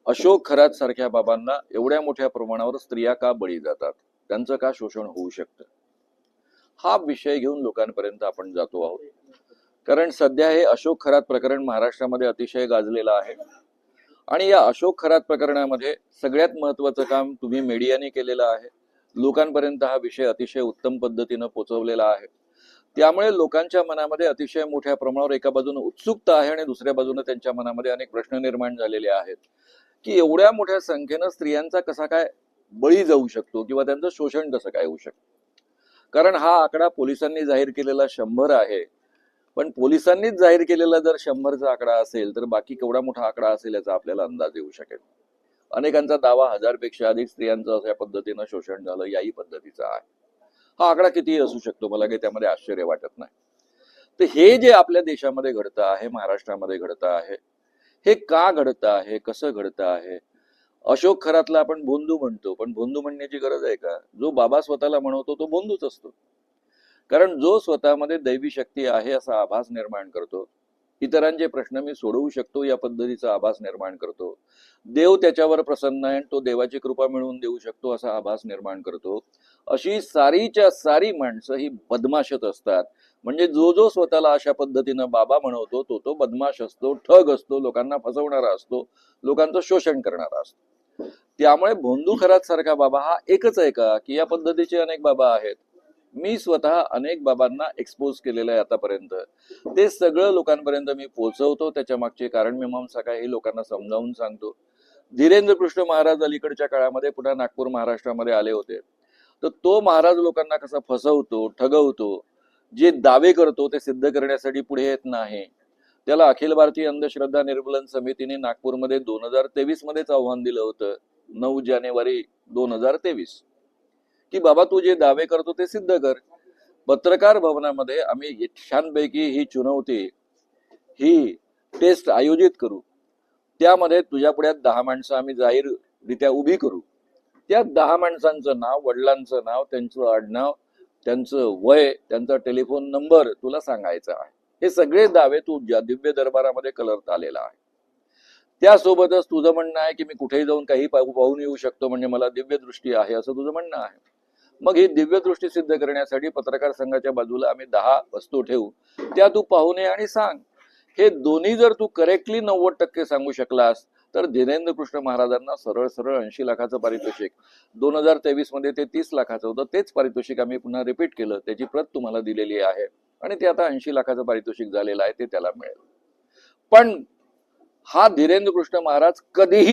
अशोक खरात सारख्या बाबांना एवढ्या मोठ्या प्रमाणावर स्त्रिया का बळी जातात, त्यांचं का शोषण होऊ शकतं, हा विषय घेऊन लोकांपर्यंत आपण जातो आहोत. कारण सध्या हे अशोक खरात प्रकरण महाराष्ट्रामध्ये अतिशय गाजलेलं आहे. आणि या अशोक खरात प्रकरणामध्ये सगळ्यात महत्वाचं काम तुम्ही मीडियाने केलेलं आहे. लोकांपर्यंत हा विषय अतिशय उत्तम पद्धतीनं पोहोचवलेला आहे. त्यामुळे लोकांच्या मनामध्ये अतिशय मोठ्या प्रमाणावर एका बाजूने उत्सुकता आहे आणि दुसऱ्या बाजूने त्यांच्या मनामध्ये अनेक प्रश्न निर्माण झालेले आहेत की एवढ्या मोठ्या संख्येनं स्त्रियांचा कसा काय बळी जाऊ शकतो किंवा त्यांचं शोषण कसं काय होऊ शकतं. कारण हा आकडा पोलिसांनी जाहीर केलेला 100 आहे. पण पोलिसांनीच जाहीर केलेला जर 100चा आकडा असेल तर बाकी केवढा मोठा आकडा असेल याचा आपल्याला अंदाज येऊ शकेल. अनेकांचा दावा 1000 पेक्षा अधिक स्त्रियांचं अशा पद्धतीनं शोषण झालं याही पद्धतीचा आहे. हा आकडा कितीही असू शकतो, मला काही त्यामध्ये आश्चर्य वाटत नाही. तर हे जे आपल्या देशामध्ये घडतं आहे, महाराष्ट्रामध्ये घडतं आहे, हे का घडतं आहे, कसं घडतं आहे. अशोक खरातला आपण भोंदू म्हणतो, पण भोंदू म्हणण्याची गरज आहे का? जो बाबा स्वतःला म्हणवतो तो भोंदूच असतो. कारण जो स्वतःमध्ये दैवी शक्ती आहे असा आभास निर्माण करतो, इतरांचे प्रश्न मी सोडवू शकतो या पद्धतीचा आभास निर्माण करतो, देव त्याच्यावर प्रसन्न आहे तो देवाची कृपा मिळवून देऊ शकतो असा आभास निर्माण करतो, अशी सारीच्या सारी माणसं ही बदमाशच असतात. म्हणजे जो जो स्वतःला अशा पद्धतीनं बाबा म्हणवतो तो तो बदमाश असतो, ठग असतो, लोकांना फसवणारा असतो, लोकांचं शोषण करणारा असतो. त्यामुळे भोंदू खरात सारखा बाबा हा एकच आहे का, की या पद्धतीचे अनेक बाबा आहेत? मी स्वतः अनेक बाबांना एक्सपोज केलेलं आहे आतापर्यंत. ते सगळं लोकांपर्यंत मी पोहोचवतो, त्याच्या मागचे कारण मीमांसा काय हे लोकांना समजावून सांगतो. धीरेंद्र कृष्ण महाराज अलीकडच्या काळामध्ये पुन्हा नागपूर महाराष्ट्रामध्ये आले होते. तर तो महाराज लोकांना कसा फसवतो, ठगवतो, जे दावे करतो ते सिद्ध करण्यासाठी पुढे येत नाही. त्याला अखिल भारतीय अंधश्रद्धा निर्मूलन समितीने नागपूरमध्ये 2023 मध्येच आव्हान दिलं होतं, 9 जानेवारी 2023, की बाबा तू जे दावे करतो ते सिद्ध कर. पत्रकार भवनामध्ये आम्ही छानपैकी ही चुनवती, ही टेस्ट आयोजित करू. त्यामध्ये तुझ्या पुढ्यात 10 माणसं आम्ही जाहीररित्या उभी करू. त्या 10 माणसांचं नाव, वडिलांचं नाव, त्यांचं आडनाव, त्यांचं वय, त्यांचा टेलिफोन नंबर तुला सांगायचा आहे. हे सगळे दावे तू दिव्य दरबारामध्ये कलर्थ आलेला आहे. त्यासोबतच तुझं म्हणणं आहे की मी कुठेही जाऊन काही पाहून येऊ शकतो, म्हणजे मला दिव्य दृष्टी आहे असं तुझं म्हणणं आहे. मग ही दिव्य दृष्टी सिद्ध करण्यासाठी पत्रकार संघाच्या बाजूला आम्ही 10 वस्तू ठेवू, त्या तू पाहून ये आणि सांग. हे दोन्ही जर तू करेक्टली 90% सांगू शकलास तर धीरेंद्र कृष्ण महाराजांना सरळ सरळ 80 लाखाचं पारितोषिक, 2023 मध्ये ते 30 लाखाचं होतं, तेच पारितोषिक आम्ही पुन्हा रिपीट केलं, त्याची प्रत तुम्हाला दिलेली आहे आणि ते आता 80 लाखाचं पारितोषिक झालेलं आहे, ते त्याला मिळेल. पण हा धीरेंद्र कृष्ण महाराज कधीही